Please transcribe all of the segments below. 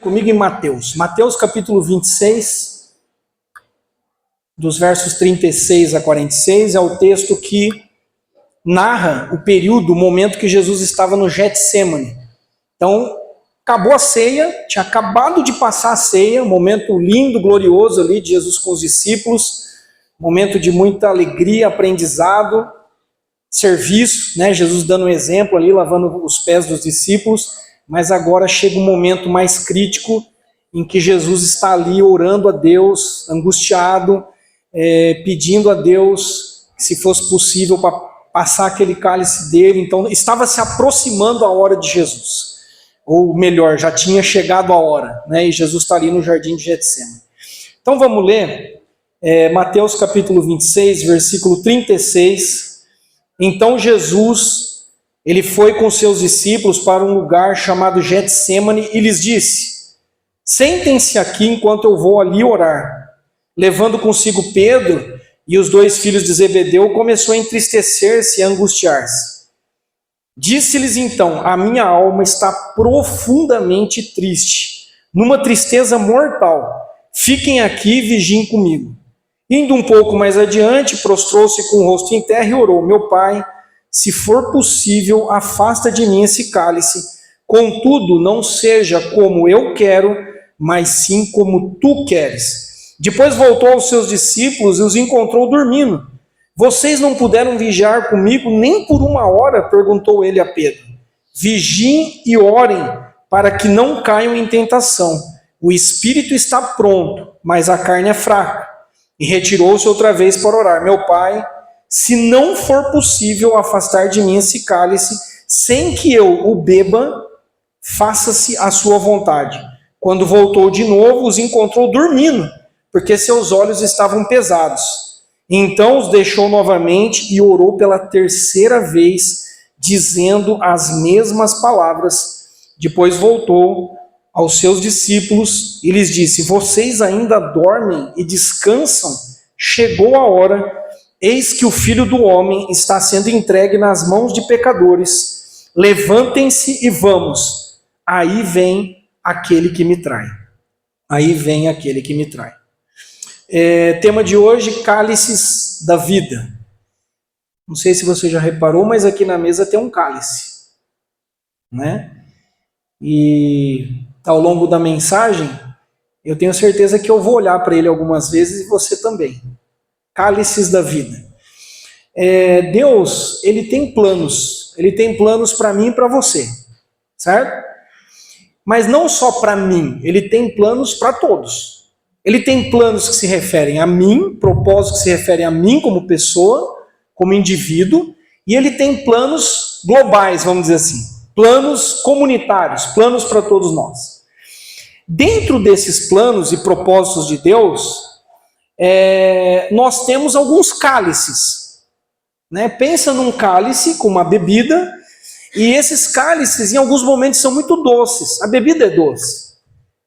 Comigo em Mateus. Mateus capítulo 26, dos versos 36 a 46, é o texto que narra o período, o momento que Jesus estava no Getsêmani. Então, acabou a ceia, tinha acabado de passar a ceia, um momento lindo, glorioso ali de Jesus com os discípulos, momento de muita alegria, aprendizado, serviço, né? Jesus dando um exemplo ali, lavando os pés dos discípulos. Mas agora chega um momento mais crítico em que Jesus está ali orando a Deus, angustiado, pedindo a Deus que se fosse possível para passar aquele cálice dele. Então estava se aproximando a hora de Jesus, ou melhor, já tinha chegado a hora, né? E Jesus está ali no jardim de Getsêmani. Então vamos ler Mateus capítulo 26, versículo 36. Então Jesus... ele foi com seus discípulos para um lugar chamado Getsêmani e lhes disse: sentem-se aqui enquanto eu vou ali orar. Levando consigo Pedro e os dois filhos de Zebedeu, começou a entristecer-se e a angustiar-se. Disse-lhes então: a minha alma está profundamente triste, numa tristeza mortal. Fiquem aqui e vigiem comigo. Indo um pouco mais adiante, prostrou-se com o rosto em terra e orou: meu pai, se for possível, afasta de mim esse cálice. Contudo, não seja como eu quero, mas sim como tu queres. Depois voltou aos seus discípulos e os encontrou dormindo. Vocês não puderam vigiar comigo nem por uma hora? Perguntou ele a Pedro. Vigiem e orem, para que não caiam em tentação. O espírito está pronto, mas a carne é fraca. E retirou-se outra vez para orar: meu pai, se não for possível afastar de mim esse cálice, sem que eu o beba, faça-se a sua vontade. Quando voltou de novo, os encontrou dormindo, porque seus olhos estavam pesados. Então os deixou novamente e orou pela terceira vez, dizendo as mesmas palavras. Depois voltou aos seus discípulos e lhes disse: vocês ainda dormem e descansam? Chegou a hora. Eis que o Filho do Homem está sendo entregue nas mãos de pecadores. Levantem-se e vamos. Aí vem aquele que me trai. Aí vem aquele que me trai. Tema de hoje: cálices da vida. Não sei se você já reparou, mas aqui na mesa tem um cálice, né? E ao longo da mensagem, eu tenho certeza que eu vou olhar para ele algumas vezes, e você também. Cálices da vida. Deus, ele tem planos para mim e para você, certo? Mas não só para mim, ele tem planos para todos. Ele tem planos que se referem a mim, propósitos que se referem a mim como pessoa, como indivíduo, e ele tem planos globais, vamos dizer assim, planos comunitários, planos para todos nós. Dentro desses planos e propósitos de Deus, nós temos alguns cálices, né? Pensa num cálice com uma bebida, e esses cálices em alguns momentos são muito doces. A bebida é doce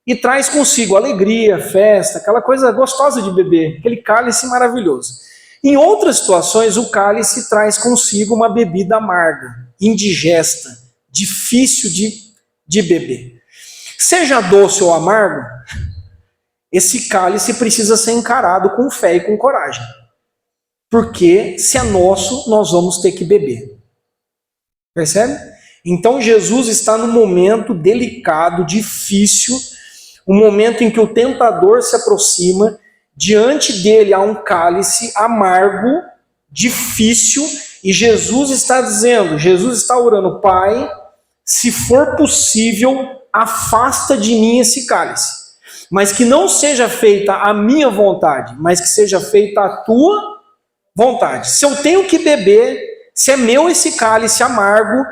e traz consigo alegria, festa, aquela coisa gostosa de beber, aquele cálice maravilhoso. Em outras situações, o cálice traz consigo uma bebida amarga, indigesta, difícil de beber. Seja doce ou amargo, esse cálice precisa ser encarado com fé e com coragem. Porque se é nosso, nós vamos ter que beber. Percebe? Então Jesus está num momento delicado, difícil, um momento em que o tentador se aproxima, diante dele há um cálice amargo, difícil, e Jesus está dizendo, Jesus está orando: Pai, se for possível, afasta de mim esse cálice. Mas que não seja feita a minha vontade, mas que seja feita a tua vontade. Se eu tenho que beber, se é meu esse cálice amargo,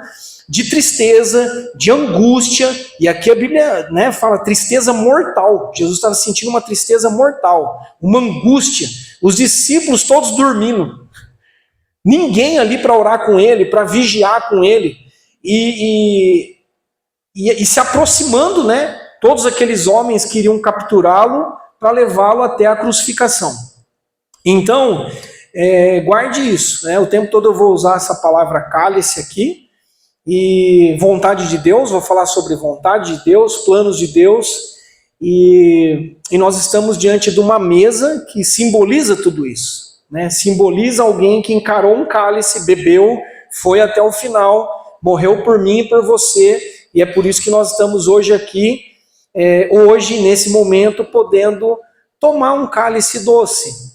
de tristeza, de angústia, e aqui a Bíblia, né, fala tristeza mortal. Jesus estava sentindo uma tristeza mortal, uma angústia. Os discípulos todos dormindo. Ninguém ali para orar com ele, para vigiar com ele, e se aproximando, né? Todos aqueles homens queriam capturá-lo para levá-lo até a crucificação. Então, guarde isso, né? O tempo todo eu vou usar essa palavra cálice aqui, e vontade de Deus, vou falar sobre vontade de Deus, planos de Deus, e nós estamos diante de uma mesa que simboliza tudo isso, né? Simboliza alguém que encarou um cálice, bebeu, foi até o final, morreu por mim e por você, e é por isso que nós estamos hoje aqui, hoje, nesse momento, podendo tomar um cálice doce,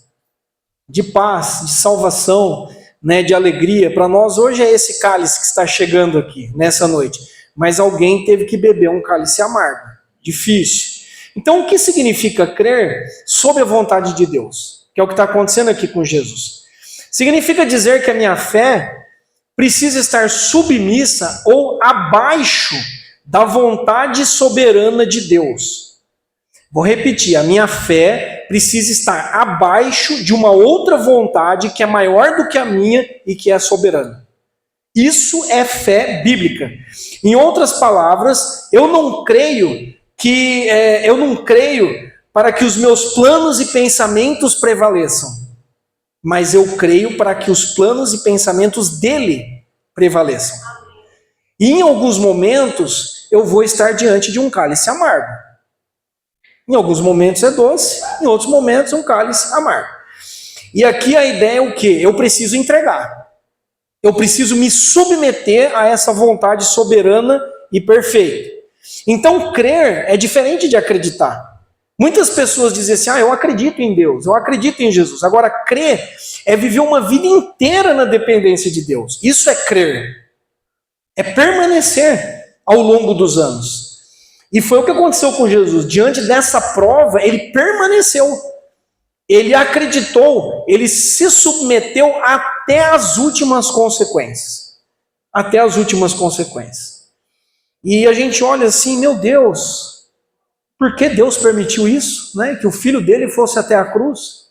de paz, de salvação, né, de alegria. Para nós hoje é esse cálice que está chegando aqui, nessa noite. Mas alguém teve que beber um cálice amargo, difícil. Então, o que significa crer sob a vontade de Deus? Que é o que está acontecendo aqui com Jesus. Significa dizer que a minha fé precisa estar submissa ou abaixo da vontade soberana de Deus. Vou repetir, a minha fé precisa estar abaixo de uma outra vontade que é maior do que a minha e que é soberana. Isso é fé bíblica. Em outras palavras, eu não creio para que os meus planos e pensamentos prevaleçam, mas eu creio para que os planos e pensamentos dele prevaleçam. E em alguns momentos eu vou estar diante de um cálice amargo. Em alguns momentos é doce, em outros momentos é um cálice amargo. E aqui a ideia é o quê? Eu preciso entregar. Eu preciso me submeter a essa vontade soberana e perfeita. Então, crer é diferente de acreditar. Muitas pessoas dizem assim, eu acredito em Deus, eu acredito em Jesus. Agora, crer é viver uma vida inteira na dependência de Deus. Isso é crer. É permanecer ao longo dos anos. E foi o que aconteceu com Jesus. Diante dessa prova, ele permaneceu. Ele acreditou, ele se submeteu até as últimas consequências. Até as últimas consequências. E a gente olha assim, meu Deus, por que Deus permitiu isso? Né? Que o filho dele fosse até a cruz?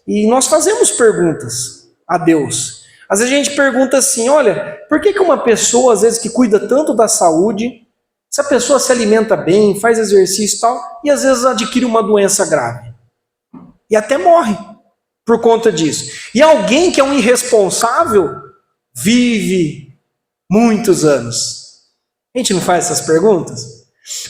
E nós fazemos perguntas a Deus. Às vezes a gente pergunta assim, olha, por que uma pessoa, às vezes, que cuida tanto da saúde, se a pessoa se alimenta bem, faz exercício e tal, e às vezes adquire uma doença grave. E até morre por conta disso. E alguém que é um irresponsável vive muitos anos. A gente não faz essas perguntas?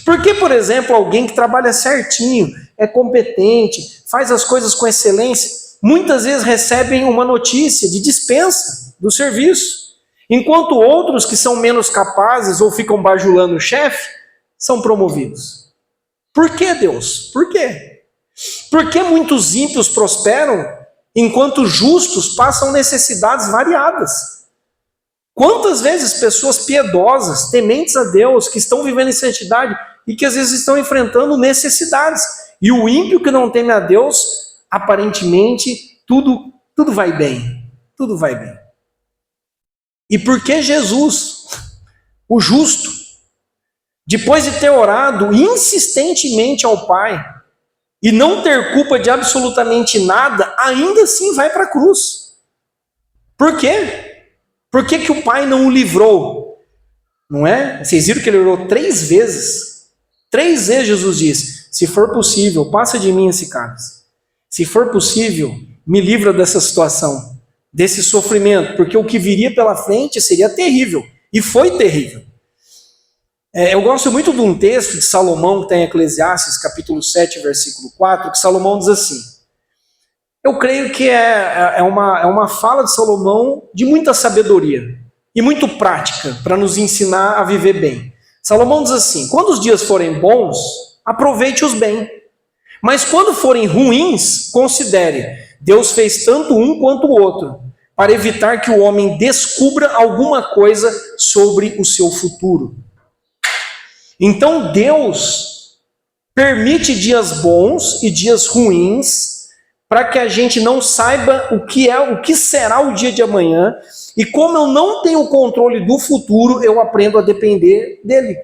Por que, por exemplo, alguém que trabalha certinho, é competente, faz as coisas com excelência, muitas vezes recebem uma notícia de dispensa do serviço? Enquanto outros que são menos capazes ou ficam bajulando o chefe, são promovidos. Por que, Deus? Por quê? Por que muitos ímpios prosperam, enquanto justos passam necessidades variadas? Quantas vezes pessoas piedosas, tementes a Deus, que estão vivendo em santidade e que às vezes estão enfrentando necessidades, e o ímpio que não teme a Deus, aparentemente tudo vai bem, tudo vai bem. E por que Jesus, o justo, depois de ter orado insistentemente ao Pai e não ter culpa de absolutamente nada, ainda assim vai para a cruz? Por quê? Por que o Pai não o livrou? Não é? Vocês viram que ele orou 3 vezes? 3 vezes Jesus disse, se for possível, passa de mim esse cálice. Se for possível, me livra dessa situação, desse sofrimento, porque o que viria pela frente seria terrível, e foi terrível. Eu gosto muito de um texto de Salomão, que está em Eclesiastes, capítulo 7, versículo 4, que Salomão diz assim, eu creio que é uma fala de Salomão de muita sabedoria, e muito prática, para nos ensinar a viver bem. Salomão diz assim, quando os dias forem bons, aproveite-os bem, mas quando forem ruins, considere, Deus fez tanto um quanto o outro, para evitar que o homem descubra alguma coisa sobre o seu futuro. Então Deus permite dias bons e dias ruins, para que a gente não saiba o que será o dia de amanhã, e como eu não tenho o controle do futuro, eu aprendo a depender dele.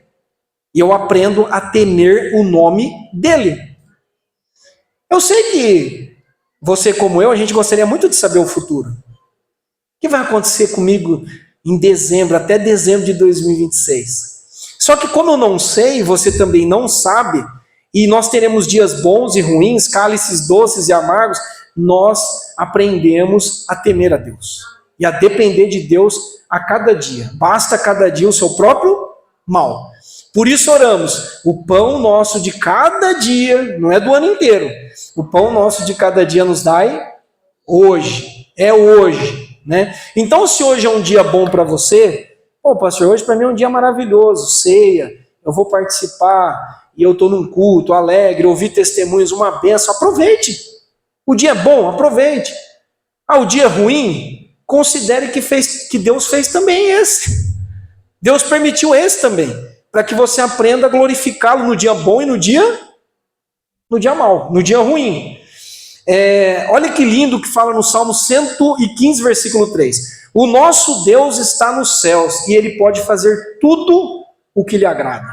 E eu aprendo a temer o nome dele. Eu sei que você, como eu, a gente gostaria muito de saber o futuro. O que vai acontecer comigo em dezembro, até dezembro de 2026? Só que como eu não sei, você também não sabe, e nós teremos dias bons e ruins, cálices doces e amargos, nós aprendemos a temer a Deus. e a depender de Deus a cada dia. Basta cada dia o seu próprio mal. Por isso oramos, o pão nosso de cada dia, não é do ano inteiro, o pão nosso de cada dia nos dai hoje, é hoje, né? Então, se hoje é um dia bom para você, pô, pastor, hoje para mim é um dia maravilhoso, ceia, eu vou participar e eu estou num culto alegre, ouvir testemunhos, uma bênção, aproveite. O dia é bom, aproveite. O dia é ruim, considere que Deus fez também esse. Deus permitiu esse também, para que você aprenda a glorificá-lo no dia bom e no dia mau, no dia ruim. Olha que lindo que fala no Salmo 115, versículo 3. O nosso Deus está nos céus e Ele pode fazer tudo o que lhe agrada.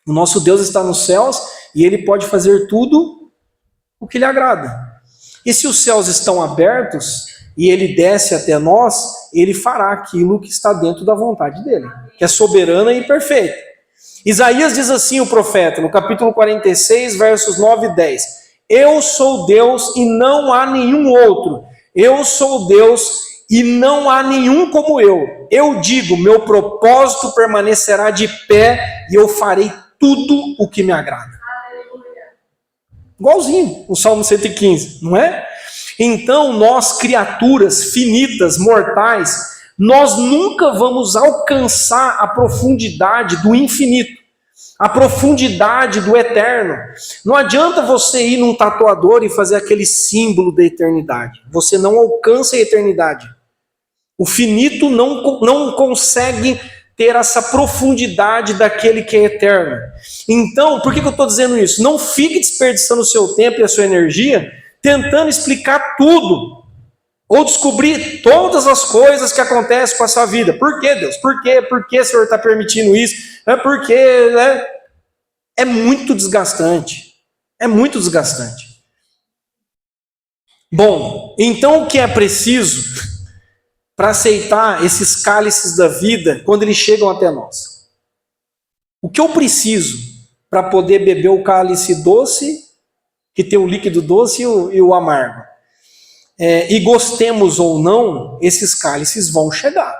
O nosso Deus está nos céus e Ele pode fazer tudo o que lhe agrada. E se os céus estão abertos e Ele desce até nós, Ele fará aquilo que está dentro da vontade dEle, que é soberana e perfeita. Isaías diz assim, o profeta, no capítulo 46, versos 9 e 10. Eu sou Deus e não há nenhum outro. Eu sou Deus e não há nenhum como eu. Eu digo, meu propósito permanecerá de pé e eu farei tudo o que me agrada. Igualzinho o Salmo 115, não é? Então nós, criaturas finitas, mortais, nós nunca vamos alcançar a profundidade do infinito, a profundidade do eterno. Não adianta você ir num tatuador e fazer aquele símbolo da eternidade. Você não alcança a eternidade. O finito não consegue ter essa profundidade daquele que é eterno. Então, por que eu estou dizendo isso? Não fique desperdiçando o seu tempo e a sua energia tentando explicar tudo, ou descobrir todas as coisas que acontecem com a sua vida. Por que, Deus? Por quê? Por que o Senhor está permitindo isso? Por quê? É muito desgastante. É muito desgastante. Bom, então o que é preciso para aceitar esses cálices da vida quando eles chegam até nós? O que eu preciso para poder beber o cálice doce, que tem o líquido doce e o amargo? E gostemos ou não, esses cálices vão chegar.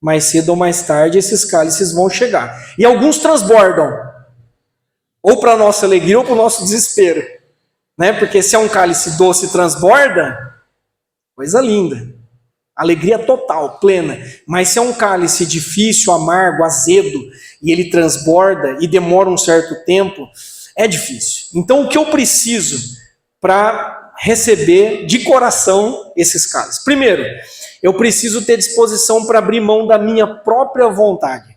Mais cedo ou mais tarde, esses cálices vão chegar. E alguns transbordam, ou para a nossa alegria ou para o nosso desespero. Né? Porque se é um cálice doce e transborda, coisa linda. Alegria total, plena. Mas se é um cálice difícil, amargo, azedo, e ele transborda e demora um certo tempo, é difícil. Então o que eu preciso para receber de coração esses cálices? Primeiro, eu preciso ter disposição para abrir mão da minha própria vontade.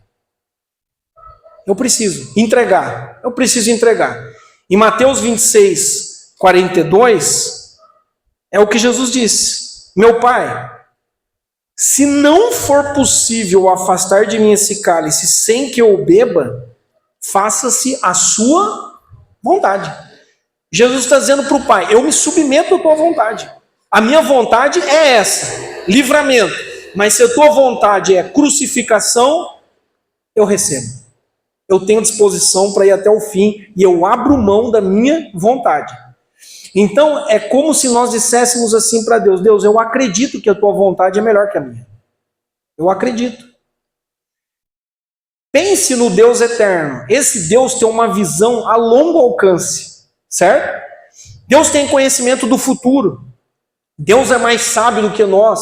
Eu preciso entregar. Eu preciso entregar. Em Mateus 26, 42, é o que Jesus disse. Meu Pai, se não for possível afastar de mim esse cálice sem que eu beba, faça-se a sua vontade. Jesus está dizendo para o Pai, eu me submeto à tua vontade. A minha vontade é essa, livramento. Mas se a tua vontade é crucificação, eu recebo. Eu tenho disposição para ir até o fim e eu abro mão da minha vontade. Então é como se nós disséssemos assim para Deus, Deus, eu acredito que a tua vontade é melhor que a minha. Eu acredito. Pense no Deus eterno. Esse Deus tem uma visão a longo alcance, certo? Deus tem conhecimento do futuro. Deus é mais sábio do que nós.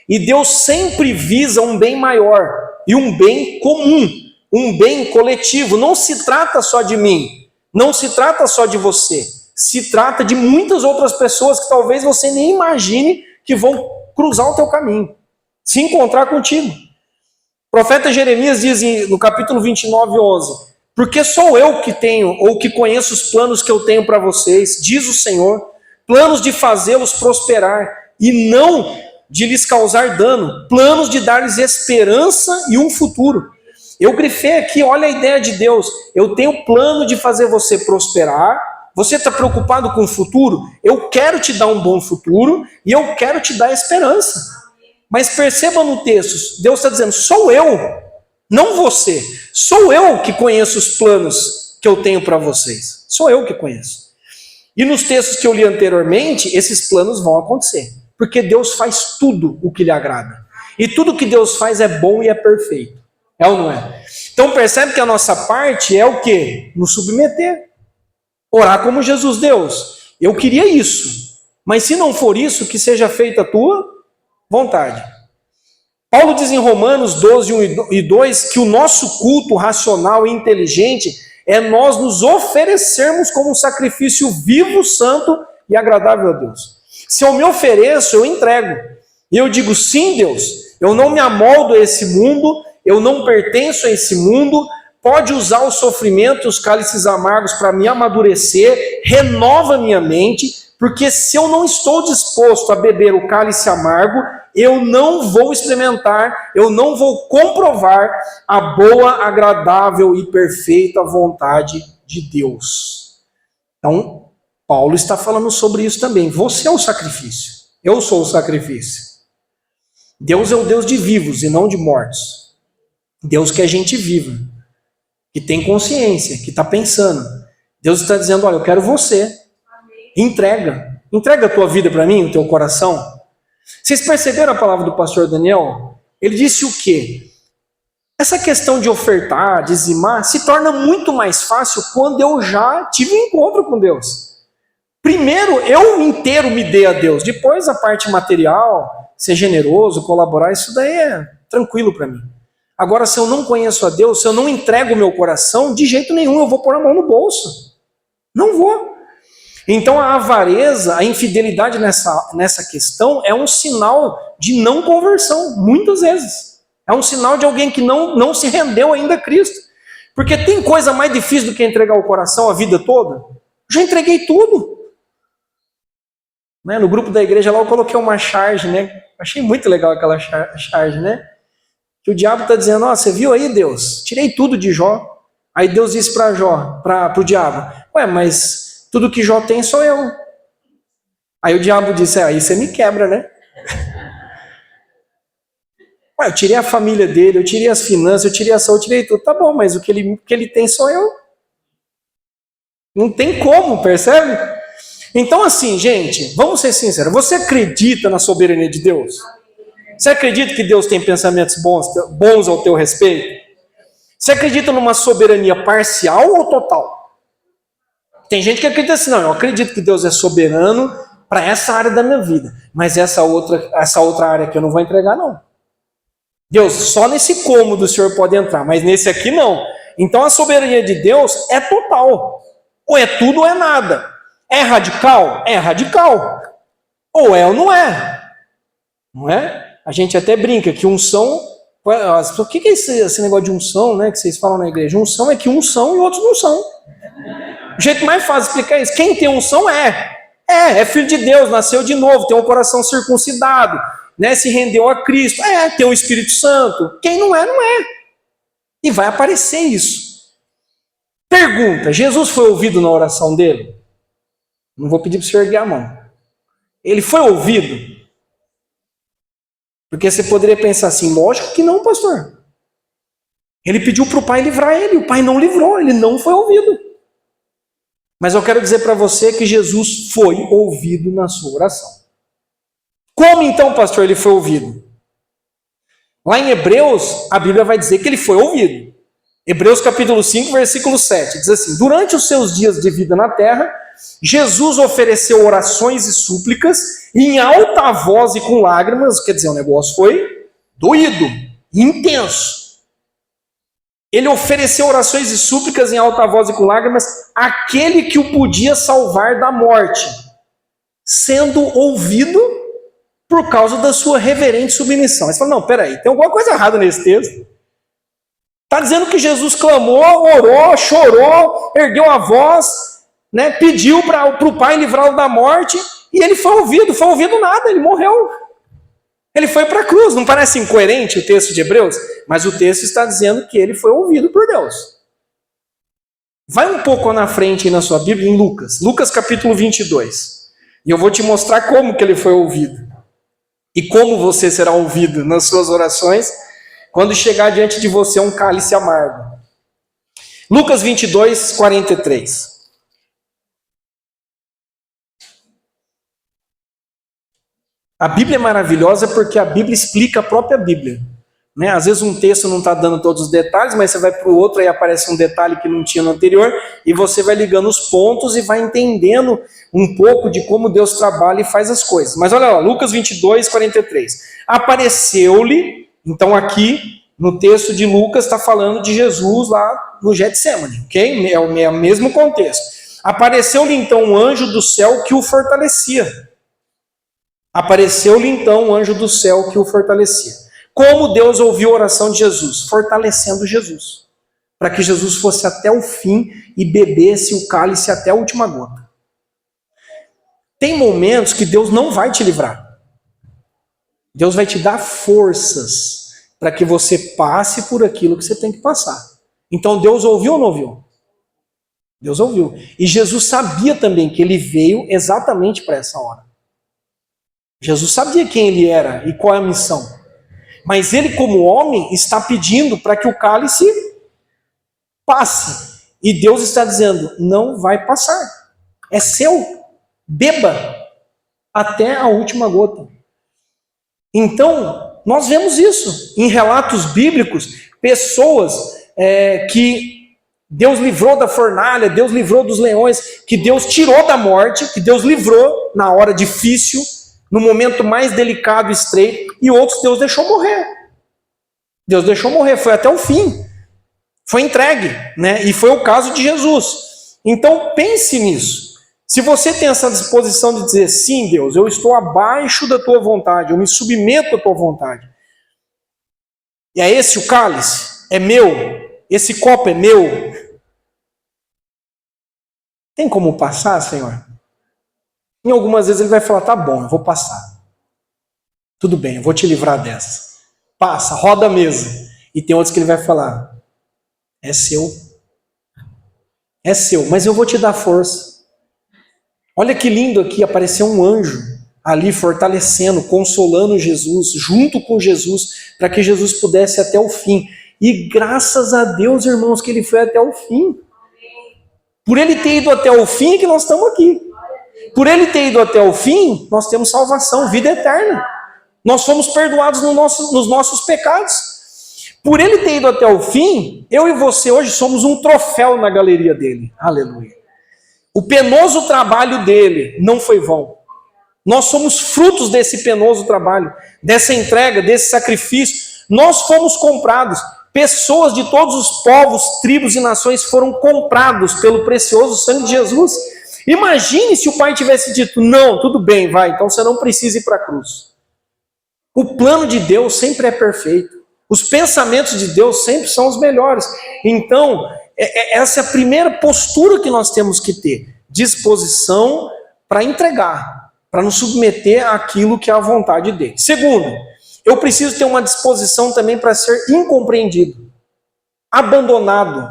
E Deus sempre visa um bem maior e um bem comum, um bem coletivo. Não se trata só de mim, não se trata só de você. Se trata de muitas outras pessoas que talvez você nem imagine que vão cruzar o teu caminho, se encontrar contigo. O profeta Jeremias diz no capítulo 29, 11, porque sou eu que tenho, ou que conheço os planos que eu tenho para vocês, diz o Senhor, planos de fazê-los prosperar e não de lhes causar dano, planos de dar-lhes esperança e um futuro. Eu grifei aqui, olha a ideia de Deus, eu tenho plano de fazer você prosperar. Você está preocupado com o futuro? Eu quero te dar um bom futuro e eu quero te dar esperança. Mas perceba no texto, Deus está dizendo, sou eu, não você. Sou eu que conheço os planos que eu tenho para vocês. Sou eu que conheço. E nos textos que eu li anteriormente, esses planos vão acontecer. porque Deus faz tudo o que lhe agrada. E tudo que Deus faz é bom e é perfeito. É ou não é? Então percebe que a nossa parte é o quê? Nos submeter. Orar como Jesus. Deus, eu queria isso, mas se não for isso, que seja feita a tua vontade. Paulo diz em Romanos 12, 1 e 2, que o nosso culto racional e inteligente é nós nos oferecermos como um sacrifício vivo, santo e agradável a Deus. Se eu me ofereço, eu entrego. E eu digo, sim, Deus, eu não me amoldo a esse mundo, eu não pertenço a esse mundo, pode usar o sofrimento e os cálices amargos para me amadurecer, renova minha mente, porque se eu não estou disposto a beber o cálice amargo, eu não vou experimentar, eu não vou comprovar a boa, agradável e perfeita vontade de Deus. Então, Paulo está falando sobre isso também. Você é o sacrifício, eu sou o sacrifício. Deus é o Deus de vivos e não de mortos. Deus quer gente viva, que tem consciência, que está pensando. Deus está dizendo, olha, eu quero você. Entrega. Entrega a tua vida para mim, o teu coração. Vocês perceberam a palavra do pastor Daniel? Ele disse o quê? Essa questão de ofertar, dizimar, se torna muito mais fácil quando eu já tive um encontro com Deus. Primeiro, eu inteiro me dei a Deus. Depois, a parte material, ser generoso, colaborar, isso daí é tranquilo para mim. Agora, se eu não conheço a Deus, se eu não entrego o meu coração, de jeito nenhum eu vou pôr a mão no bolso. Não vou. Então, a avareza, a infidelidade nessa questão é um sinal de não conversão, muitas vezes. É um sinal de alguém que não se rendeu ainda a Cristo. Porque tem coisa mais difícil do que entregar o coração a vida toda? Já entreguei tudo. No grupo da igreja lá eu coloquei uma charge, né? Achei muito legal aquela charge, né? Que o diabo está dizendo, ó, você viu aí, Deus? Tirei tudo de Jó. Aí Deus disse para o diabo, ué, mas tudo que Jó tem sou eu. Aí o diabo disse, aí você me quebra, né? Ué, eu tirei a família dele, eu tirei as finanças, eu tirei a saúde, eu tirei tudo. Tá bom, mas o que ele tem sou eu. Não tem como, percebe? Então assim, gente, vamos ser sinceros. Você acredita na soberania de Deus? Você acredita que Deus tem pensamentos bons ao teu respeito? Você acredita numa soberania parcial ou total? Tem gente que acredita assim, não, eu acredito que Deus é soberano para essa área da minha vida, mas essa outra área aqui eu não vou entregar, não. Deus, só nesse cômodo o Senhor pode entrar, mas nesse aqui não. Então a soberania de Deus é total. Ou é tudo ou é nada. É radical? É radical. Ou é ou não é. Não é? A gente até brinca que unção... O que é esse negócio de unção, né, que vocês falam na igreja? Unção é que uns são e outros não são. O jeito mais fácil de explicar isso. Quem tem unção é filho de Deus, nasceu de novo, tem um coração circuncidado, né, se rendeu a Cristo, tem o Espírito Santo. Quem não é, não é. E vai aparecer isso. Pergunta, Jesus foi ouvido na oração dele? Não vou pedir para você erguer a mão. Ele foi ouvido? Porque você poderia pensar assim, lógico que não, pastor. Ele pediu para o pai livrar ele, o pai não livrou, ele não foi ouvido. Mas eu quero dizer para você que Jesus foi ouvido na sua oração. Como então, pastor, ele foi ouvido? Lá em Hebreus, a Bíblia vai dizer que ele foi ouvido. Hebreus capítulo 5, versículo 7, diz assim, durante os seus dias de vida na terra, Jesus ofereceu orações e súplicas em alta voz e com lágrimas, quer dizer, o negócio foi doído, intenso. Ele ofereceu orações e súplicas em alta voz e com lágrimas àquele que o podia salvar da morte, sendo ouvido por causa da sua reverente submissão. Aí você fala, não, peraí, tem alguma coisa errada nesse texto. Está dizendo que Jesus clamou, orou, chorou, ergueu a voz, né, pediu para o Pai livrá-lo da morte, e ele foi ouvido nada, ele morreu. Ele foi para a cruz. Não parece incoerente o texto de Hebreus? Mas o texto está dizendo que ele foi ouvido por Deus. Vai um pouco na frente aí na sua Bíblia, em Lucas capítulo 22. E eu vou te mostrar como que ele foi ouvido. E como você será ouvido nas suas orações quando chegar diante de você um cálice amargo. Lucas 22, 43. A Bíblia é maravilhosa porque a Bíblia explica a própria Bíblia. Né? Às vezes um texto não está dando todos os detalhes, mas você vai para o outro, aí aparece um detalhe que não tinha no anterior, e você vai ligando os pontos e vai entendendo um pouco de como Deus trabalha e faz as coisas. Mas olha lá, Lucas 22, 43. Apareceu-lhe, então aqui no texto de Lucas está falando de Jesus lá no Getsemane, ok? É o mesmo contexto. Apareceu-lhe então um anjo do céu que o fortalecia. Apareceu-lhe então um anjo do céu que o fortalecia. Como Deus ouviu a oração de Jesus? Fortalecendo Jesus. Para que Jesus fosse até o fim e bebesse o cálice até a última gota. Tem momentos que Deus não vai te livrar. Deus vai te dar forças para que você passe por aquilo que você tem que passar. Então Deus ouviu ou não ouviu? Deus ouviu. E Jesus sabia também que ele veio exatamente para essa hora. Jesus sabia quem ele era e qual é a missão. Mas ele, como homem, está pedindo para que o cálice passe. E Deus está dizendo, não vai passar. É seu. Beba até a última gota. Então, nós vemos isso em relatos bíblicos. Pessoas que Deus livrou da fornalha, Deus livrou dos leões, que Deus tirou da morte, que Deus livrou na hora difícil, no momento mais delicado e estreito, e outros Deus deixou morrer. Deus deixou morrer, foi até o fim. Foi entregue, né? E foi o caso de Jesus. Então pense nisso. Se você tem essa disposição de dizer, sim, Deus, eu estou abaixo da tua vontade, eu me submeto à tua vontade. E é esse o cálice? É meu? Esse copo é meu? Tem como passar, Senhor? Em algumas vezes ele vai falar, tá bom, eu vou passar. Tudo bem, eu vou te livrar dessa. Passa, roda a mesa. E tem outros que ele vai falar, é seu. É seu, mas eu vou te dar força. Olha que lindo aqui, apareceu um anjo ali fortalecendo, consolando Jesus, junto com Jesus, para que Jesus pudesse até o fim. E graças a Deus, irmãos, que ele foi até o fim. Por ele ter ido até o fim é que nós estamos aqui. Por ele ter ido até o fim, nós temos salvação, vida eterna. Nós fomos perdoados nos nossos pecados. Por ele ter ido até o fim, eu e você hoje somos um troféu na galeria dele. Aleluia. O penoso trabalho dele não foi vão. Nós somos frutos desse penoso trabalho, dessa entrega, desse sacrifício. Nós fomos comprados. Pessoas de todos os povos, tribos e nações foram comprados pelo precioso sangue de Jesus. Imagine se o pai tivesse dito, não, tudo bem, vai, então você não precisa ir para a cruz. O plano de Deus sempre é perfeito. Os pensamentos de Deus sempre são os melhores. Então, essa é a primeira postura que nós temos que ter. Disposição para entregar, para nos submeter àquilo que é a vontade dele. Segundo, eu preciso ter uma disposição também para ser incompreendido, abandonado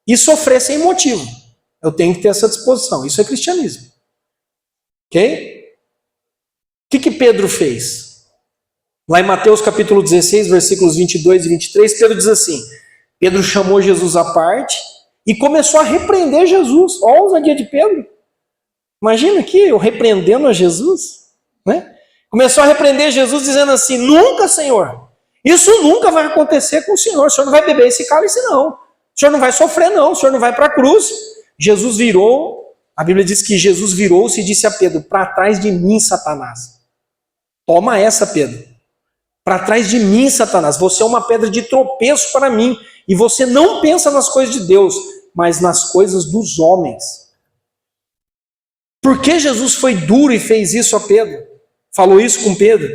e sofrer sem motivo. Eu tenho que ter essa disposição. Isso é cristianismo. Ok? O que Pedro fez? Lá em Mateus capítulo 16, versículos 22 e 23, Pedro diz assim, Pedro chamou Jesus à parte e começou a repreender Jesus. Olha a ousadia de Pedro. Imagina aqui, eu repreendendo a Jesus. Né? Começou a repreender Jesus dizendo assim, nunca, Senhor, isso nunca vai acontecer com o Senhor não vai beber esse cálice não. O Senhor não vai sofrer não, o Senhor não vai para a cruz. Jesus virou, a Bíblia diz que Jesus virou-se e disse a Pedro, para trás de mim, Satanás. Toma essa, Pedro. Para trás de mim, Satanás, você é uma pedra de tropeço para mim, e você não pensa nas coisas de Deus, mas nas coisas dos homens. Por que Jesus foi duro e fez isso a Pedro? Falou isso com Pedro?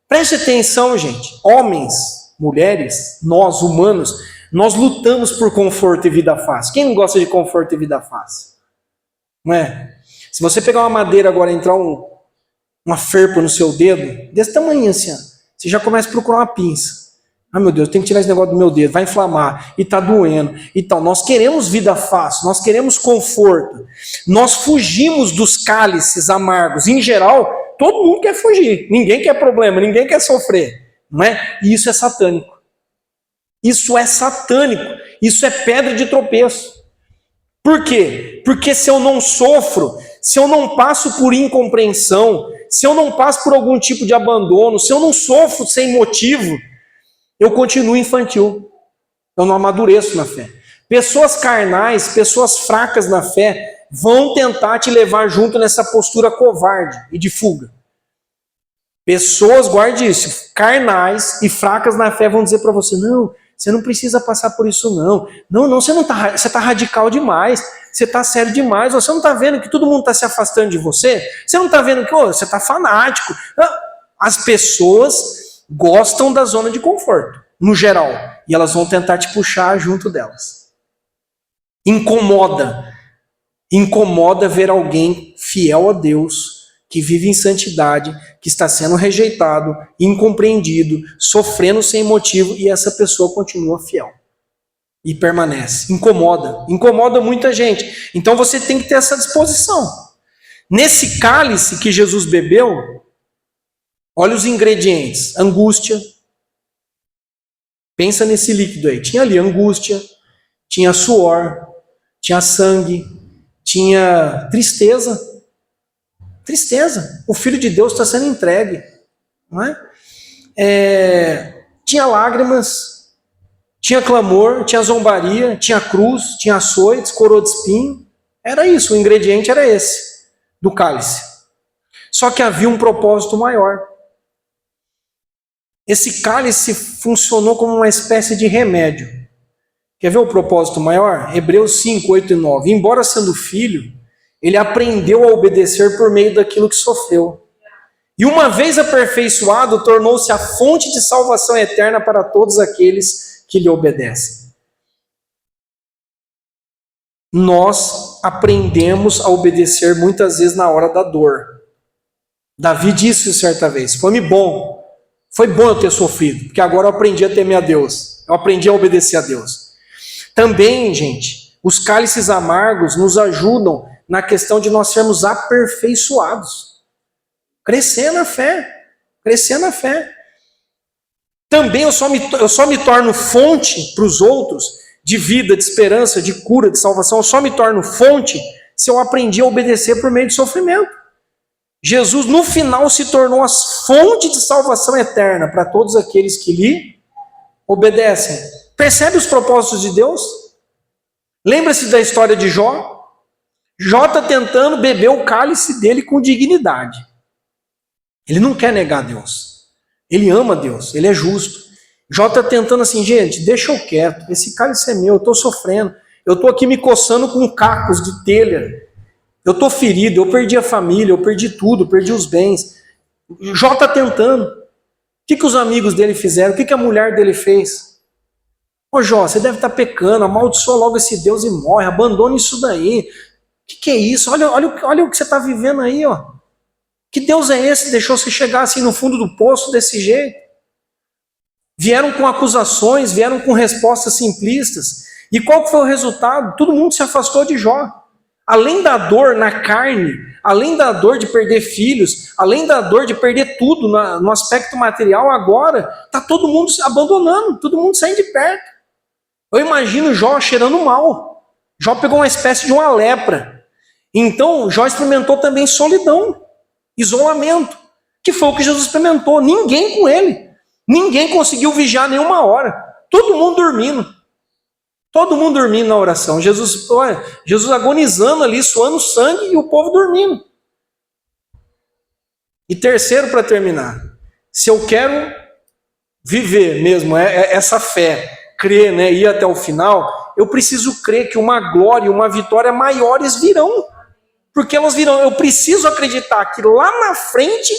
Preste atenção, gente. Homens, mulheres, nós, humanos, nós lutamos por conforto e vida fácil. Quem não gosta de conforto e vida fácil? Não é? Se você pegar uma madeira agora e entrar uma ferpa no seu dedo, desse tamanho assim, você já começa a procurar uma pinça. Ah, meu Deus, eu tenho que tirar esse negócio do meu dedo, vai inflamar, e tá doendo. Então, nós queremos vida fácil, nós queremos conforto. Nós fugimos dos cálices amargos. Em geral, todo mundo quer fugir. Ninguém quer problema, ninguém quer sofrer. Não é? E isso é satânico. Isso é satânico. Isso é pedra de tropeço. Por quê? Porque se eu não sofro, se eu não passo por incompreensão, se eu não passo por algum tipo de abandono, se eu não sofro sem motivo, eu continuo infantil. Eu não amadureço na fé. Pessoas carnais, pessoas fracas na fé, vão tentar te levar junto nessa postura covarde e de fuga. Pessoas, guarde isso, carnais e fracas na fé vão dizer para você, não, você não precisa passar por isso não. Não, você não tá, você está radical demais, você está sério demais, você não está vendo que todo mundo está se afastando de você? Você não está vendo que você está fanático? As pessoas gostam da zona de conforto, no geral, e elas vão tentar te puxar junto delas. Incomoda ver alguém fiel a Deus, que vive em santidade, que está sendo rejeitado, incompreendido, sofrendo sem motivo, e essa pessoa continua fiel e permanece. Incomoda muita gente. Então você tem que ter essa disposição. Nesse cálice que Jesus bebeu, olha os ingredientes: angústia. Pensa nesse líquido aí. Tinha ali angústia, tinha suor, tinha sangue, tinha tristeza. Tristeza. O Filho de Deus está sendo entregue. Não é? Tinha lágrimas, tinha clamor, tinha zombaria, tinha cruz, tinha açoites, coroa de espinho. Era isso, o ingrediente era esse, do cálice. Só que havia um propósito maior. Esse cálice funcionou como uma espécie de remédio. Quer ver o propósito maior? Hebreus 5, 8 e 9. Embora sendo filho, ele aprendeu a obedecer por meio daquilo que sofreu. E uma vez aperfeiçoado, tornou-se a fonte de salvação eterna para todos aqueles que lhe obedecem. Nós aprendemos a obedecer muitas vezes na hora da dor. Davi disse isso certa vez: foi bom eu ter sofrido, porque agora eu aprendi a temer a Deus, eu aprendi a obedecer a Deus. Também, gente, os cálices amargos nos ajudam na questão de nós sermos aperfeiçoados. Crescer na fé. Também eu só me torno fonte para os outros de vida, de esperança, de cura, de salvação. Eu só me torno fonte se eu aprendi a obedecer por meio de sofrimento. Jesus, no final, se tornou a fonte de salvação eterna para todos aqueles que lhe obedecem. Percebe os propósitos de Deus? Lembra-se da história de Jó? Jó está tentando beber o cálice dele com dignidade. Ele não quer negar Deus. Ele ama Deus, ele é justo. Jó está tentando assim, gente, deixa eu quieto, esse cálice é meu, eu estou sofrendo. Eu estou aqui me coçando com cacos de telha. Eu estou ferido, eu perdi a família, eu perdi tudo, perdi os bens. Jó está tentando. O que os amigos dele fizeram? O que a mulher dele fez? Ô Jó, você deve estar pecando, amaldiçoa logo esse Deus e morre, abandona isso daí. O que é isso? Olha o que você está vivendo aí, ó. Que Deus é esse que deixou você chegar assim no fundo do poço desse jeito? Vieram com acusações, vieram com respostas simplistas. E qual foi o resultado? Todo mundo se afastou de Jó. Além da dor na carne, além da dor de perder filhos, além da dor de perder tudo no aspecto material, agora está todo mundo se abandonando, todo mundo saindo de perto. Eu imagino Jó cheirando mal. Jó pegou uma espécie de uma lepra. Então, Jó experimentou também solidão, isolamento, que foi o que Jesus experimentou. Ninguém com ele. Ninguém conseguiu vigiar nenhuma hora. Todo mundo dormindo. Todo mundo dormindo na oração. Jesus agonizando ali, suando sangue e o povo dormindo. E terceiro, para terminar, se eu quero viver mesmo essa fé, crer, né, ir até o final, eu preciso crer que uma glória e uma vitória maiores virão. Porque elas virão. Eu preciso acreditar que lá na frente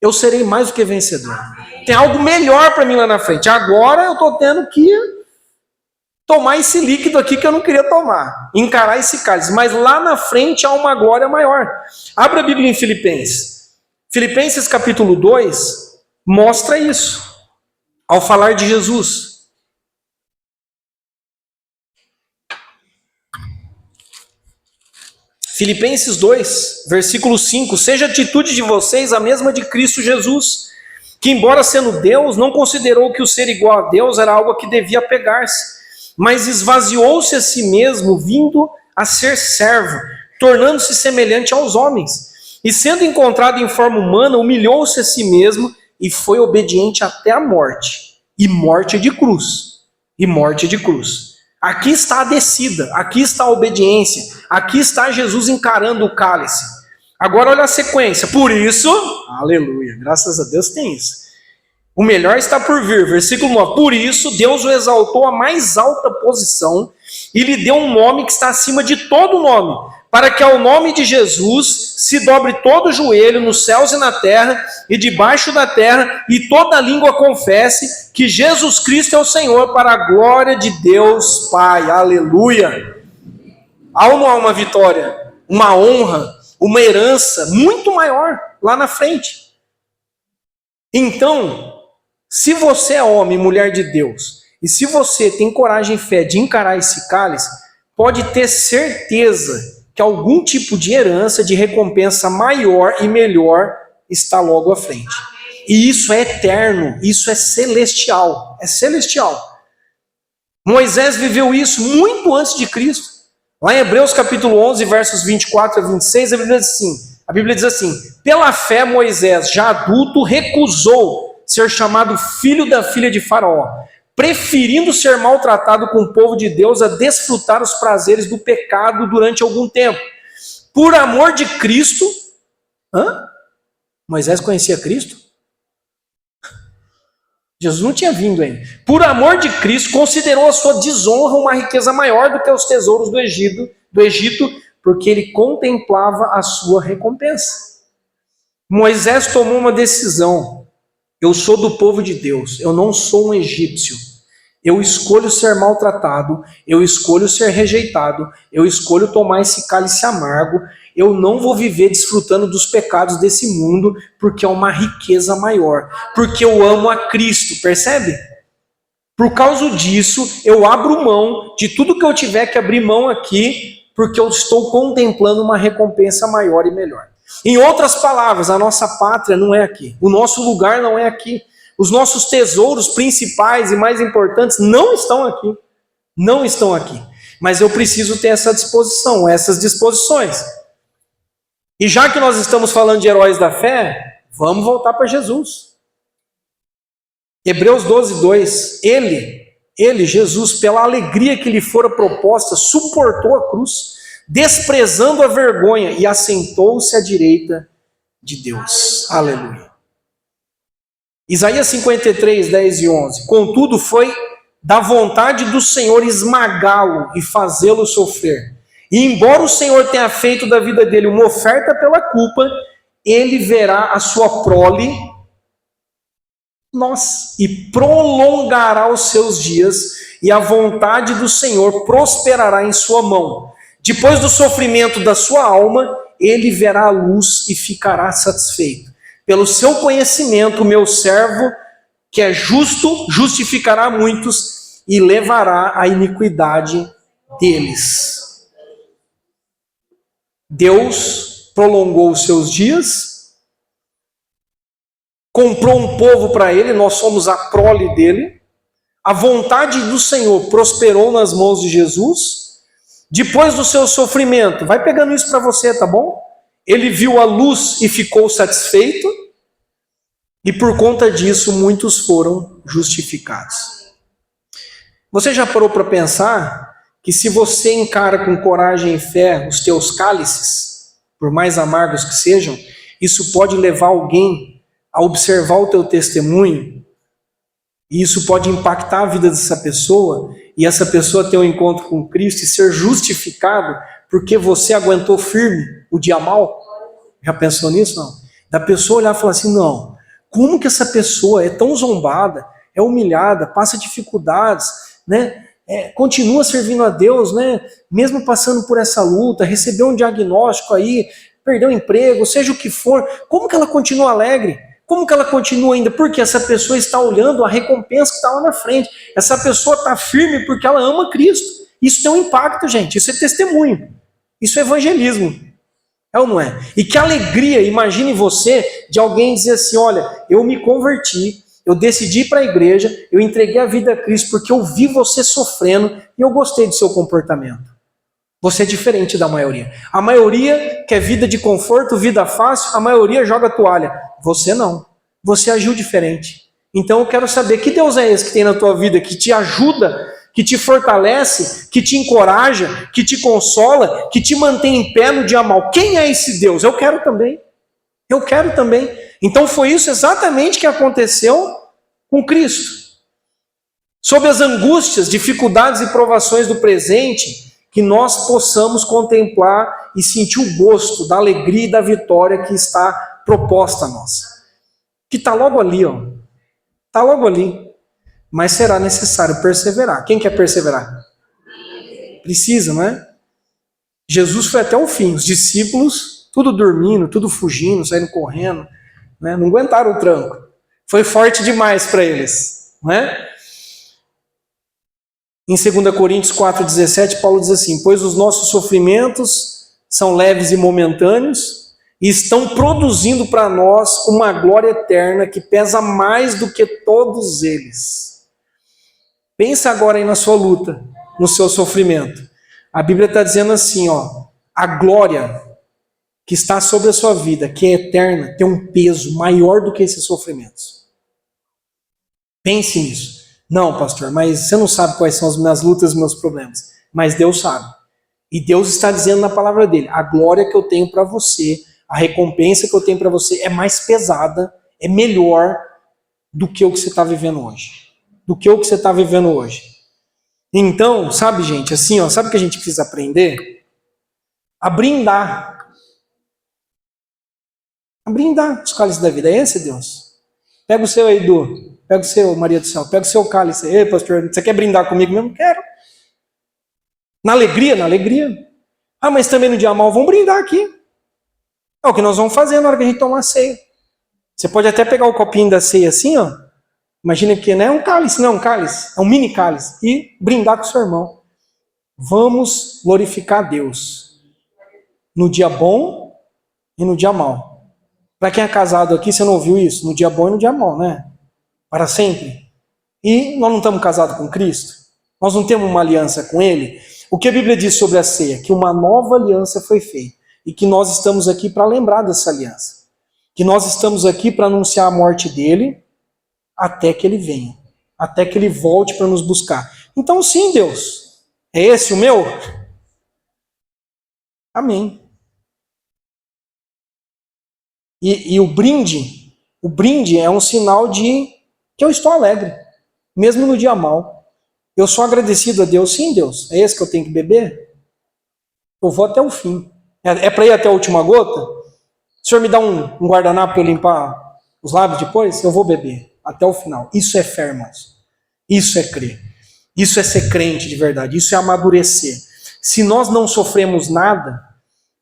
eu serei mais do que vencedor. Tem algo melhor para mim lá na frente. Agora eu estou tendo que tomar esse líquido aqui que eu não queria tomar. Encarar esse cálice. Mas lá na frente há uma glória maior. Abra a Bíblia em Filipenses. Filipenses capítulo 2 mostra isso. Ao falar de Jesus. Filipenses 2, versículo 5. Seja a atitude de vocês a mesma de Cristo Jesus, que embora sendo Deus, não considerou que o ser igual a Deus era algo a que devia apegar-se, mas esvaziou-se a si mesmo, vindo a ser servo, tornando-se semelhante aos homens. E sendo encontrado em forma humana, humilhou-se a si mesmo e foi obediente até a morte. E morte de cruz. E morte de cruz. Aqui está a descida, aqui está a obediência, aqui está Jesus encarando o cálice. Agora olha a sequência. Por isso, aleluia, graças a Deus tem isso. O melhor está por vir, versículo 9. Por isso, Deus o exaltou à mais alta posição e lhe deu um nome que está acima de todo nome, para que ao nome de Jesus se dobre todo o joelho nos céus e na terra e debaixo da terra, e toda língua confesse que Jesus Cristo é o Senhor, para a glória de Deus Pai. Aleluia! Há ou não há uma vitória, uma honra, uma herança muito maior lá na frente? Então, se você é homem e mulher de Deus, e se você tem coragem e fé de encarar esse cálice, pode ter certeza que algum tipo de herança, de recompensa maior e melhor está logo à frente. E isso é eterno, isso é celestial, é celestial. Moisés viveu isso muito antes de Cristo. Lá em Hebreus capítulo 11, versos 24 a 26, a Bíblia diz assim: pela fé Moisés, já adulto, recusou ser chamado filho da filha de Faraó, preferindo ser maltratado com o povo de Deus a desfrutar os prazeres do pecado durante algum tempo. Por amor de Cristo, Moisés conhecia Cristo? Jesus não tinha vindo ainda. Por amor de Cristo, considerou a sua desonra uma riqueza maior do que os tesouros do Egito, porque ele contemplava a sua recompensa. Moisés tomou uma decisão. Eu sou do povo de Deus, eu não sou um egípcio. Eu escolho ser maltratado, eu escolho ser rejeitado, eu escolho tomar esse cálice amargo. Eu não vou viver desfrutando dos pecados desse mundo, porque é uma riqueza maior, porque eu amo a Cristo, percebe? Por causa disso, eu abro mão de tudo que eu tiver que abrir mão aqui, porque eu estou contemplando uma recompensa maior e melhor. Em outras palavras, a nossa pátria não é aqui, o nosso lugar não é aqui, os nossos tesouros principais e mais importantes não estão aqui, não estão aqui. Mas eu preciso ter essa disposição, essas disposições. E já que nós estamos falando de heróis da fé, vamos voltar para Jesus. Hebreus 12, 2, ele, Jesus, pela alegria que lhe fora proposta, suportou a cruz, desprezando a vergonha, e assentou-se à direita de Deus. Aleluia. Isaías 53, 10 e 11. Contudo, foi da vontade do Senhor esmagá-lo e fazê-lo sofrer. E embora o Senhor tenha feito da vida dele uma oferta pela culpa, ele verá a sua prole, e prolongará os seus dias, e a vontade do Senhor prosperará em sua mão. Depois do sofrimento da sua alma, ele verá a luz e ficará satisfeito. Pelo seu conhecimento, o meu servo, que é justo, justificará muitos e levará a iniquidade deles. Deus prolongou os seus dias, comprou um povo para ele, nós somos a prole dele. A vontade do Senhor prosperou nas mãos de Jesus. Depois do seu sofrimento, vai pegando isso para você, tá bom? Ele viu a luz e ficou satisfeito, e por conta disso muitos foram justificados. Você já parou para pensar que se você encara com coragem e fé os teus cálices, por mais amargos que sejam, isso pode levar alguém a observar o teu testemunho, e isso pode impactar a vida dessa pessoa, e essa pessoa ter um encontro com Cristo e ser justificado porque você aguentou firme o dia mal? Já pensou nisso? Não. Da pessoa olhar e falar assim, não, como que essa pessoa é tão zombada, é humilhada, passa dificuldades, né? Continua servindo a Deus, né? Mesmo passando por essa luta, recebeu um diagnóstico aí, perdeu o emprego, seja o que for, como que ela continua alegre? Como que ela continua ainda? Porque essa pessoa está olhando a recompensa que está lá na frente. Essa pessoa está firme porque ela ama Cristo. Isso tem um impacto, gente. Isso é testemunho. Isso é evangelismo. É ou não é? E que alegria, imagine você, de alguém dizer assim, olha, eu me converti, eu decidi ir para a igreja, eu entreguei a vida a Cristo porque eu vi você sofrendo e eu gostei do seu comportamento. Você é diferente da maioria. A maioria quer vida de conforto, vida fácil, a maioria joga toalha. Você não. Você agiu diferente. Então eu quero saber, que Deus é esse que tem na tua vida, que te ajuda, que te fortalece, que te encoraja, que te consola, que te mantém em pé no dia mal? Quem é esse Deus? Eu quero também. Eu quero também. Então foi isso exatamente que aconteceu com Cristo. Sob as angústias, dificuldades e provações do presente, que nós possamos contemplar e sentir o gosto da alegria e da vitória que está proposta a nós. Que está logo ali, ó. Está logo ali. Mas será necessário perseverar. Quem quer perseverar? Precisa, não é? Jesus foi até o fim. Os discípulos, tudo dormindo, tudo fugindo, saindo correndo, né? Não aguentaram o tranco. Foi forte demais para eles, não é? Em 2 Coríntios 4,17, Paulo diz assim: pois os nossos sofrimentos são leves e momentâneos e estão produzindo para nós uma glória eterna que pesa mais do que todos eles. Pensa agora aí na sua luta, no seu sofrimento. A Bíblia está dizendo assim, ó, a glória que está sobre a sua vida, que é eterna, tem um peso maior do que esses sofrimentos. Pense nisso. Não, pastor, mas você não sabe quais são as minhas lutas e meus problemas. Mas Deus sabe. E Deus está dizendo na palavra dele, a glória que eu tenho para você, a recompensa que eu tenho para você é mais pesada, é melhor do que o que você está vivendo hoje. Do que o que você está vivendo hoje. Então, sabe, gente, assim, ó, sabe o que a gente precisa aprender? A brindar. A brindar os cálices da vida. É esse, Deus? Pega o seu aí, Edu. Pega o seu, Maria do Céu. Pega o seu cálice. Ei, pastor, você quer brindar comigo mesmo? Quero. Na alegria, na alegria. Ah, mas também no dia mal, vamos brindar aqui. É o que nós vamos fazer na hora que a gente tomar a ceia. Você pode até pegar o copinho da ceia assim, ó. Imagina que não é um cálice, não é um cálice. É um mini cálice. E brindar com o seu irmão. Vamos glorificar a Deus. No dia bom e no dia mal. Para quem é casado aqui, você não ouviu isso? No dia bom e no dia mal, né? Para sempre. E nós não estamos casados com Cristo? Nós não temos uma aliança com Ele? O que a Bíblia diz sobre a ceia? Que uma nova aliança foi feita. E que nós estamos aqui para lembrar dessa aliança. Que nós estamos aqui para anunciar a morte dele até que ele venha. Até que ele volte para nos buscar. Então sim, Deus. É esse o meu? Amém. E o brinde é um sinal de que eu estou alegre, mesmo no dia mal. Eu sou agradecido a Deus, sim, Deus. É esse que eu tenho que beber? Eu vou até o fim. É para ir até a última gota? O senhor me dá um guardanapo para eu limpar os lábios depois? Eu vou beber até o final. Isso é fé, irmãos. Isso é crer. Isso é ser crente de verdade. Isso é amadurecer. Se nós não sofremos nada,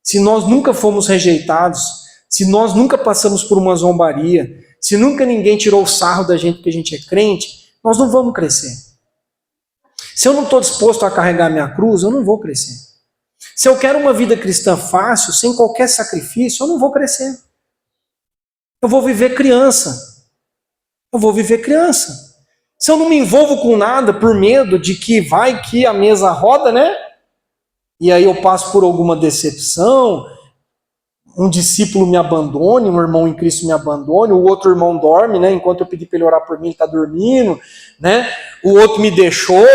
se nós nunca fomos rejeitados, se nós nunca passamos por uma zombaria, se nunca ninguém tirou o sarro da gente porque a gente é crente, nós não vamos crescer. Se eu não estou disposto a carregar minha cruz, eu não vou crescer. Se eu quero uma vida cristã fácil, sem qualquer sacrifício, eu não vou crescer. Eu vou viver criança. Eu vou viver criança. Se eu não me envolvo com nada por medo de que vai que a mesa roda, né? E aí eu passo por alguma decepção, um discípulo me abandone, um irmão em Cristo me abandone, o outro irmão dorme, né? Enquanto eu pedi para ele orar por mim, ele está dormindo, né? O outro me deixou.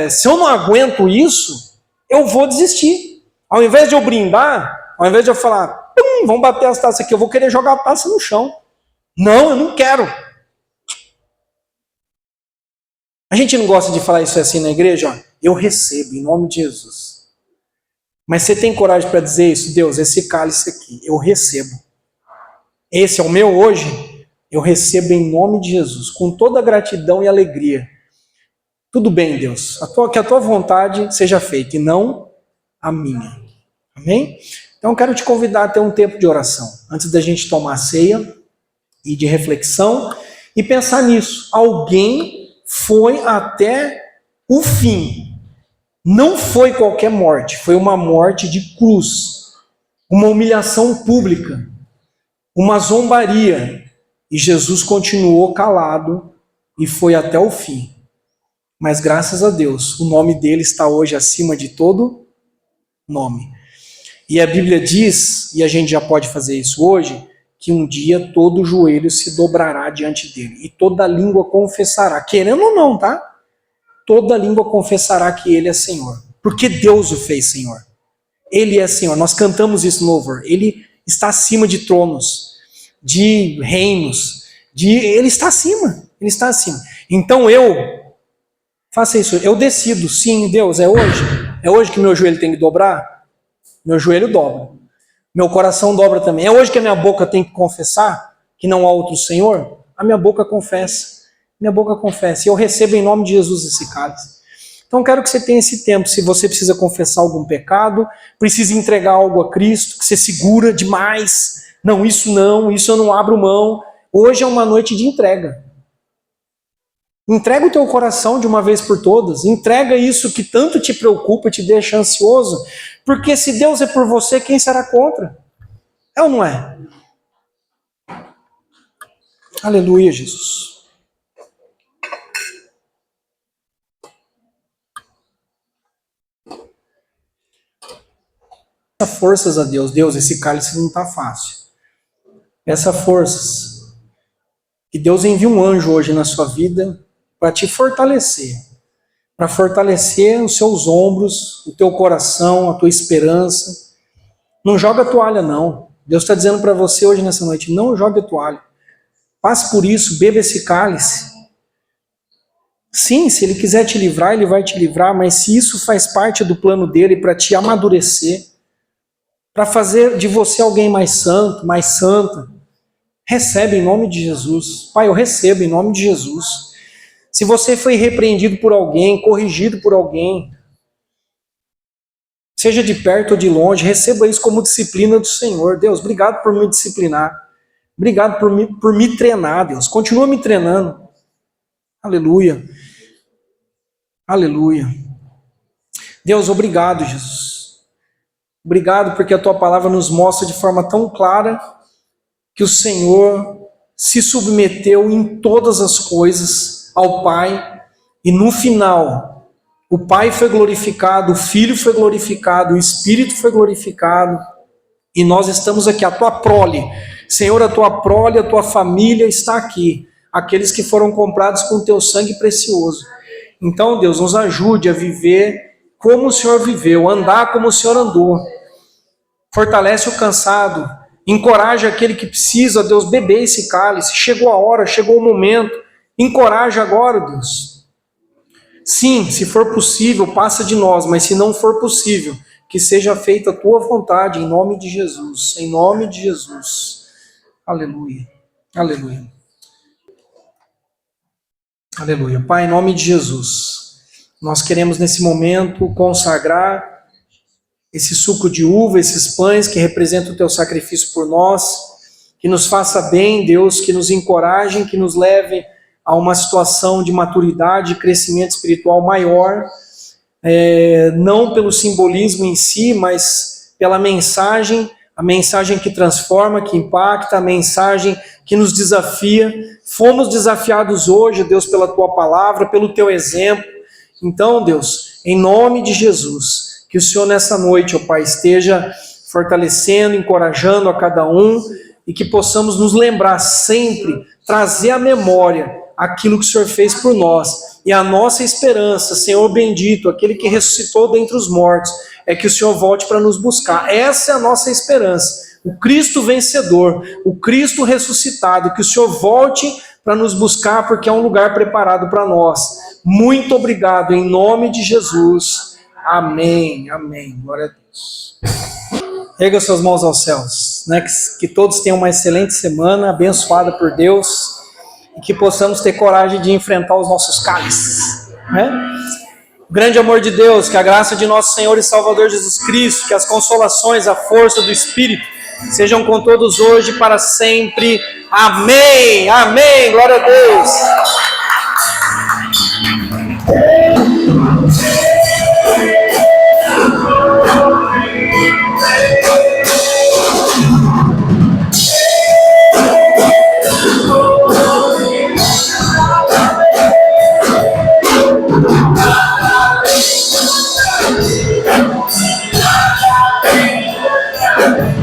Se eu não aguento isso, eu vou desistir. Ao invés de eu brindar, ao invés de eu falar, vamos bater as taças aqui, eu vou querer jogar a taça no chão. Não, eu não quero. A gente não gosta de falar isso assim na igreja, ó. Eu recebo, em nome de Jesus. Mas você tem coragem para dizer isso? Deus, esse cálice aqui, eu recebo. Esse é o meu hoje? Eu recebo em nome de Jesus, com toda a gratidão e alegria. Tudo bem, Deus, que a tua vontade seja feita e não a minha. Amém? Então eu quero te convidar a ter um tempo de oração, antes da gente tomar a ceia e de reflexão, e pensar nisso. Alguém foi até o fim. Não foi qualquer morte, foi uma morte de cruz, uma humilhação pública, uma zombaria. E Jesus continuou calado e foi até o fim. Mas graças a Deus, o nome dele está hoje acima de todo nome. E a Bíblia diz, e a gente já pode fazer isso hoje, que um dia todo joelho se dobrará diante dele e toda língua confessará, querendo ou não, tá? Toda língua confessará que ele é Senhor, porque Deus o fez Senhor. Ele é Senhor, nós cantamos isso no louvor. Ele está acima de tronos, de reinos, ele está acima, ele está acima. Então faça isso, eu decido, sim, Deus, é hoje que meu joelho tem que dobrar? Meu joelho dobra, meu coração dobra também. É hoje que a minha boca tem que confessar que não há outro Senhor? A minha boca confessa, e eu recebo em nome de Jesus esse cálice. Então quero que você tenha esse tempo, se você precisa confessar algum pecado, precisa entregar algo a Cristo, que você segura demais, não, isso eu não abro mão. Hoje é uma noite de entrega. Entrega o teu coração de uma vez por todas, entrega isso que tanto te preocupa, te deixa ansioso, porque se Deus é por você, quem será contra? É ou não é? Aleluia, Jesus. Forças a Deus, esse cálice não está fácil. Peça forças. Que Deus envie um anjo hoje na sua vida para te fortalecer, para fortalecer os seus ombros, o teu coração, a tua esperança. Não joga a toalha, não. Deus está dizendo para você hoje nessa noite, não jogue a toalha. Passe por isso, beba esse cálice. Sim, se Ele quiser te livrar, Ele vai te livrar, mas se isso faz parte do plano dEle para te amadurecer, para fazer de você alguém mais santo, mais santa, recebe em nome de Jesus. Pai, eu recebo em nome de Jesus. Se você foi repreendido por alguém, corrigido por alguém, seja de perto ou de longe, receba isso como disciplina do Senhor. Deus, obrigado por me disciplinar. Obrigado por me treinar, Deus. Continua me treinando. Aleluia. Aleluia. Deus, obrigado, Jesus. Obrigado porque a tua palavra nos mostra de forma tão clara que o Senhor se submeteu em todas as coisas ao Pai e no final o Pai foi glorificado, o Filho foi glorificado, o Espírito foi glorificado e nós estamos aqui, a tua prole, Senhor, a tua prole, a tua família está aqui, aqueles que foram comprados com teu sangue precioso. Então, Deus, nos ajude a viver como o Senhor viveu, andar como o Senhor andou. Fortalece o cansado, encoraja aquele que precisa, Deus, beber esse cálice. Chegou a hora, chegou o momento. Encoraja agora, Deus. Sim, se for possível, passa de nós, mas se não for possível, que seja feita a tua vontade, em nome de Jesus. Em nome de Jesus. Aleluia. Aleluia. Aleluia. Pai, em nome de Jesus, nós queremos nesse momento consagrar esse suco de uva, esses pães que representam o teu sacrifício por nós, que nos faça bem, Deus, que nos encorajem, que nos leve a uma situação de maturidade, de crescimento espiritual maior, não pelo simbolismo em si, mas pela mensagem, a mensagem que transforma, que impacta, a mensagem que nos desafia. Fomos desafiados hoje, Deus, pela tua palavra, pelo teu exemplo. Então, Deus, em nome de Jesus, que o Senhor nessa noite, ó Pai, esteja fortalecendo, encorajando a cada um e que possamos nos lembrar sempre, trazer à memória aquilo que o Senhor fez por nós. E a nossa esperança, Senhor bendito, aquele que ressuscitou dentre os mortos, é que o Senhor volte para nos buscar. Essa é a nossa esperança. O Cristo vencedor, o Cristo ressuscitado, que o Senhor volte para nos buscar, porque é um lugar preparado para nós. Muito obrigado, em nome de Jesus. Amém, amém. Glória a Deus. Erga suas mãos aos céus, né? Que todos tenham uma excelente semana, abençoada por Deus, e que possamos ter coragem de enfrentar os nossos cálices, né? O grande amor de Deus, que a graça de nosso Senhor e Salvador Jesus Cristo, que as consolações, a força do Espírito, sejam com todos hoje e para sempre. Amém, amém. Glória a Deus. Amém.